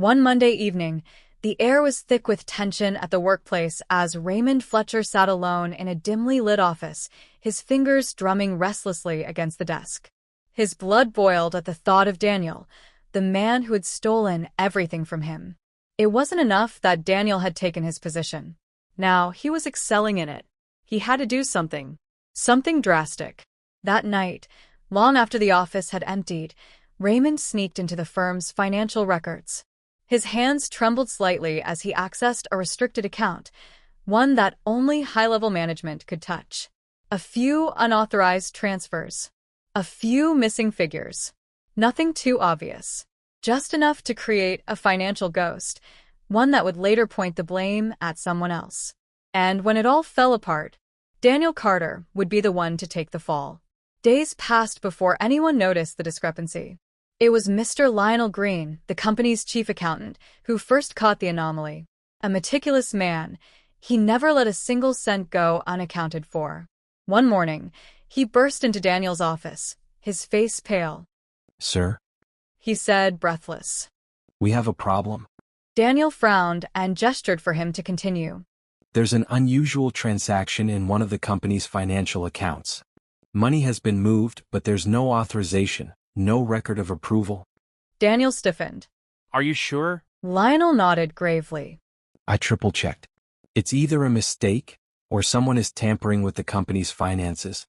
One Monday evening, the air was thick with tension at the workplace as Raymond Fletcher sat alone in a dimly lit office, his fingers drumming restlessly against the desk. His blood boiled at the thought of Daniel, the man who had stolen everything from him. It wasn't enough that Daniel had taken his position. Now he was excelling in it. He had to do something. Something drastic. That night, long after the office had emptied, Raymond sneaked into the firm's financial records. His hands trembled slightly as he accessed a restricted account, one that only high-level management could touch. A few unauthorized transfers. A few missing figures. Nothing too obvious. Just enough to create a financial ghost, one that would later point the blame at someone else. And when it all fell apart, Daniel Carter would be the one to take the fall. Days passed before anyone noticed the discrepancy. It was Mr. Lionel Green, the company's chief accountant, who first caught the anomaly. A meticulous man, he never let a single cent go unaccounted for. One morning, he burst into Daniel's office, his face pale. "Sir," he said, breathless. "we have a problem. Daniel frowned and gestured for him to continue. There's an unusual transaction in one of the company's financial accounts. Money has been moved, but there's no authorization, no record of approval." Daniel stiffened. "Are you sure?" Lionel nodded gravely. "I triple-checked. It's either a mistake, or someone is tampering with the company's finances."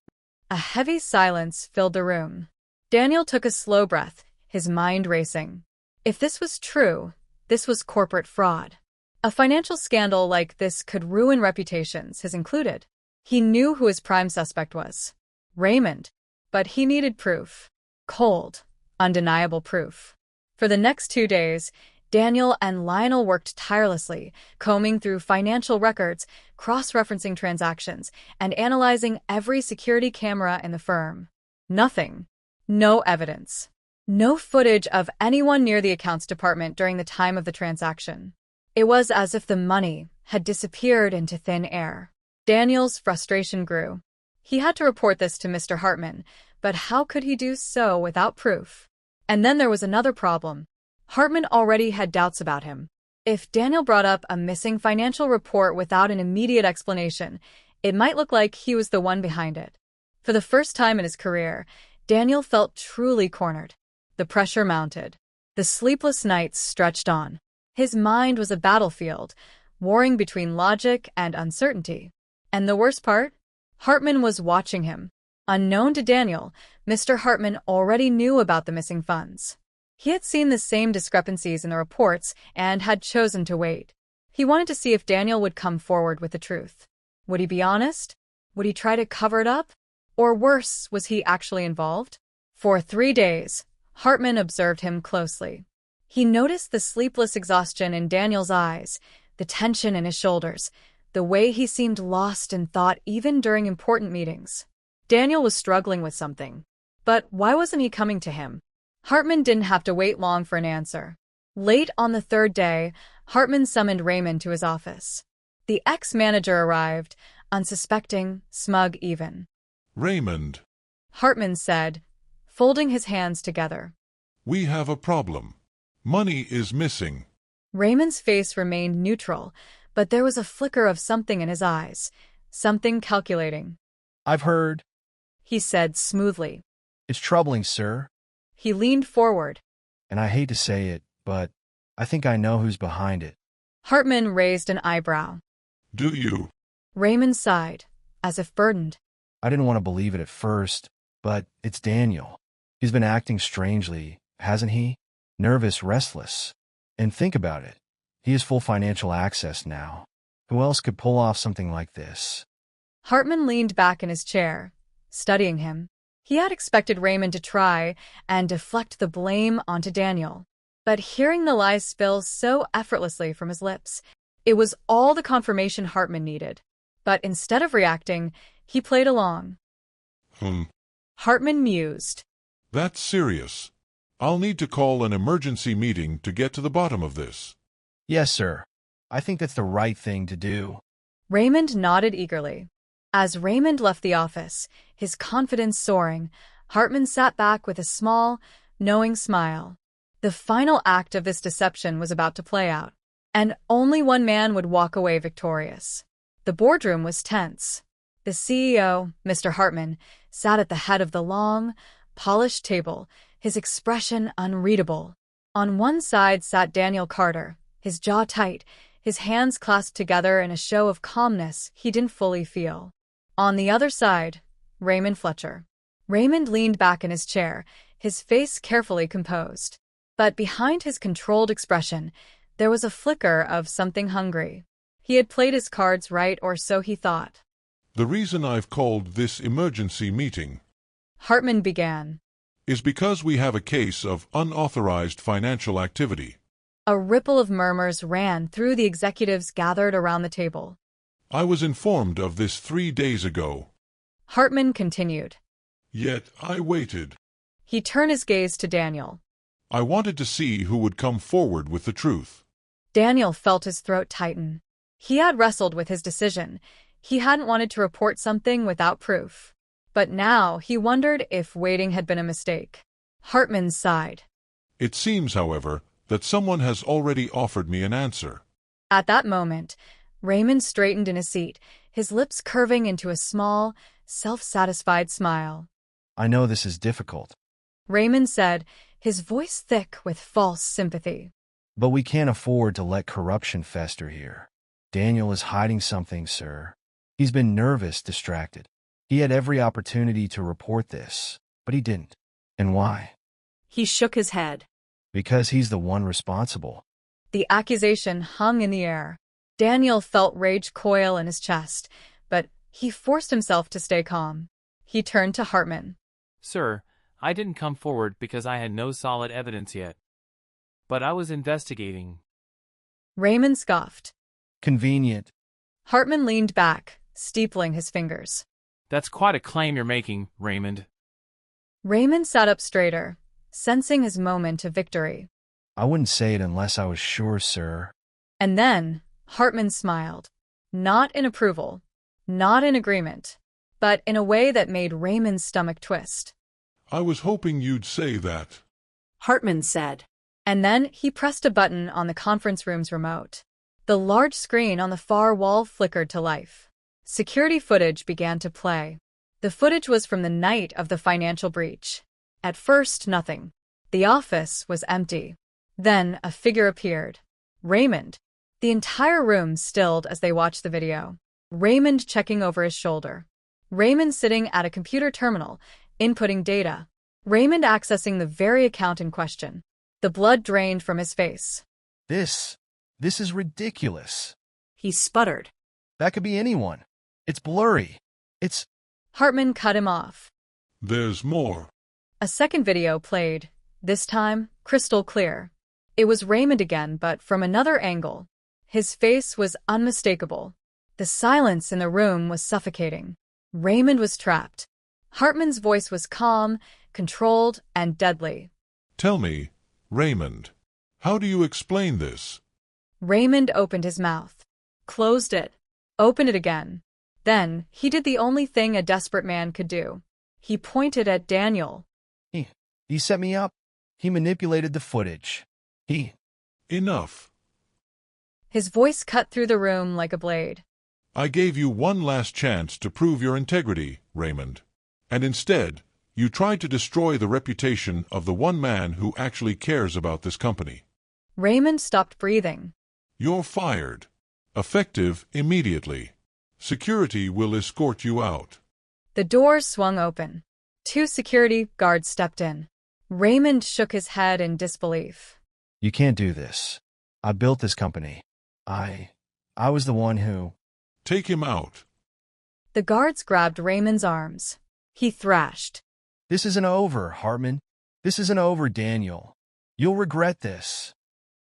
A heavy silence filled the room. Daniel took a slow breath, his mind racing. If this was true, this was corporate fraud. A financial scandal like this could ruin reputations, his included. He knew who his prime suspect was. Raymond. But he needed proof. Cold, undeniable proof. For the next 2 days, Daniel and Lionel worked tirelessly, combing through financial records, cross-referencing transactions, and analyzing every security camera in the firm. Nothing. No evidence. No footage of anyone near the accounts department during the time of the transaction. It was as if the money had disappeared into thin air. Daniel's frustration grew. He had to report this to Mr. Hartman, but how could he do so without proof? And then there was another problem. Hartman already had doubts about him. If Daniel brought up a missing financial report without an immediate explanation, it might look like he was the one behind it. For the first time in his career, Daniel felt truly cornered. The pressure mounted. The sleepless nights stretched on. His mind was a battlefield, warring between logic and uncertainty. And the worst part? Hartman was watching him. Unknown to Daniel, Mr. Hartman already knew about the missing funds. He had seen the same discrepancies in the reports and had chosen to wait. He wanted to see if Daniel would come forward with the truth. Would he be honest? Would he try to cover it up? Or worse, was he actually involved? For 3 days, Hartman observed him closely. He noticed the sleepless exhaustion in Daniel's eyes, the tension in his shoulders, the way he seemed lost in thought even during important meetings. Daniel was struggling with something. But why wasn't he coming to him? Hartman didn't have to wait long for an answer. Late on the 3rd day, Hartman summoned Raymond to his office. The ex-manager arrived, unsuspecting, smug even. "Raymond," Hartman said, folding his hands together. "we have a problem. Money is missing." Raymond's face remained neutral, but there was a flicker of something in his eyes, something calculating. "I've heard," he said smoothly. "It's troubling, sir. He leaned forward. And I hate to say it, but I think I know who's behind it." Hartman raised an eyebrow. "Do you?" Raymond sighed, as if burdened. "I didn't want to believe it at first, but it's Daniel. He's been acting strangely, hasn't he? Nervous, restless. And think about it. He has full financial access now. Who else could pull off something like this?" Hartman leaned back in his chair, studying him. He had expected Raymond to try and deflect the blame onto Daniel. But hearing the lies spill so effortlessly from his lips, it was all the confirmation Hartman needed. But instead of reacting, he played along. Hartman mused. "That's serious. I'll need to call an emergency meeting to get to the bottom of this." "Yes, sir. I think that's the right thing to do." Raymond nodded eagerly. As Raymond left the office, his confidence soaring, Hartman sat back with a small, knowing smile. The final act of this deception was about to play out, and only one man would walk away victorious. The boardroom was tense. The CEO, Mr. Hartman, sat at the head of the long, polished table, his expression unreadable. On one side sat Daniel Carter, his jaw tight, his hands clasped together in a show of calmness he didn't fully feel. On the other side, Raymond Fletcher. Raymond leaned back in his chair, his face carefully composed. But behind his controlled expression, there was a flicker of something hungry. He had played his cards right, or so he thought. The reason I've called this emergency meeting, Hartman began. is because we have a case of unauthorized financial activity. A ripple of murmurs ran through the executives gathered around the table. I was informed of this 3 days ago. Hartman continued. Yet I waited. He turned his gaze to Daniel. I wanted to see who would come forward with the truth. Daniel felt his throat tighten. He had wrestled with his decision. He hadn't wanted to report something without proof. But now he wondered if waiting had been a mistake. Hartman sighed. It seems, however, that someone has already offered me an answer. At that moment, Raymond straightened in his seat, his lips curving into a small, self-satisfied smile. I know this is difficult, Raymond said, his voice thick with false sympathy. but we can't afford to let corruption fester here. Daniel is hiding something, sir. He's been nervous, distracted. He had every opportunity to report this, but he didn't. And why? He shook his head. Because he's the one responsible. The accusation hung in the air. Daniel felt rage coil in his chest, but he forced himself to stay calm. He turned to Hartman. Sir, I didn't come forward because I had no solid evidence yet. But I was investigating. Raymond scoffed. Convenient. Hartman leaned back, steepling his fingers. That's quite a claim you're making, Raymond. Raymond sat up straighter, sensing his moment of victory. I wouldn't say it unless I was sure, sir. And then, Hartman smiled. Not in approval, not in agreement, but in a way that made Raymond's stomach twist. I was hoping you'd say that. Hartman said. And then he pressed a button on the conference room's remote. The large screen on the far wall flickered to life. Security footage began to play. The footage was from the night of the financial breach. At first, nothing. The office was empty. Then a figure appeared. Raymond. The entire room stilled as they watched the video. Raymond checking over his shoulder. Raymond sitting at a computer terminal, inputting data. Raymond accessing the very account in question. The blood drained from his face. This is ridiculous. He sputtered. That could be anyone. It's blurry. It's... Hartman cut him off. There's more. A second video played, this time crystal clear. It was Raymond again, but from another angle. His face was unmistakable. The silence in the room was suffocating. Raymond was trapped. Hartman's voice was calm, controlled, and deadly. Tell me, Raymond, how do you explain this? Raymond opened his mouth, closed it, opened it again. Then he did the only thing a desperate man could do. He pointed at Daniel. He set me up. He manipulated the footage. Enough. His voice cut through the room like a blade. I gave you one last chance to prove your integrity, Raymond. And instead, you tried to destroy the reputation of the one man who actually cares about this company. Raymond stopped breathing. You're fired. Effective immediately. Security will escort you out. The doors swung open. 2 security guards stepped in. Raymond shook his head in disbelief. You can't do this. I built this company. I was the one who... Take him out. The guards grabbed Raymond's arms. He thrashed. This isn't over, Hartman. This isn't over, Daniel. You'll regret this.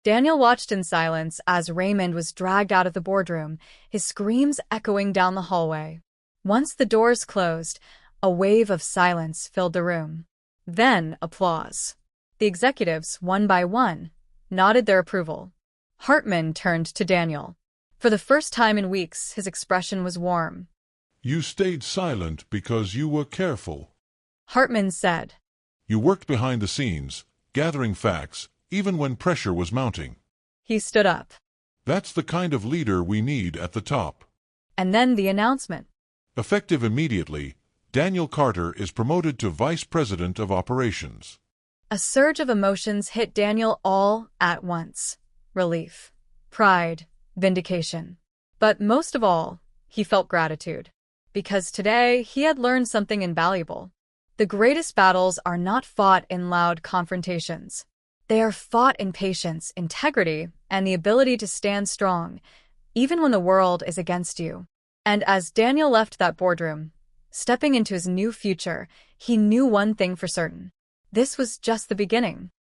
Daniel watched in silence as Raymond was dragged out of the boardroom, his screams echoing down the hallway. Once the doors closed, a wave of silence filled the room. Then applause. The executives, one by one, nodded their approval. Hartman turned to Daniel. For the first time in weeks, his expression was warm. You stayed silent because you were careful. Hartman said. You worked behind the scenes, gathering facts, even when pressure was mounting. He stood up. That's the kind of leader we need at the top. And then the announcement. Effective immediately, Daniel Carter is promoted to Vice President of Operations. A surge of emotions hit Daniel all at once. Relief, pride, vindication. But most of all, he felt gratitude. Because today, he had learned something invaluable. The greatest battles are not fought in loud confrontations. They are fought in patience, integrity, and the ability to stand strong, even when the world is against you. And as Daniel left that boardroom, stepping into his new future, he knew one thing for certain. This was just the beginning.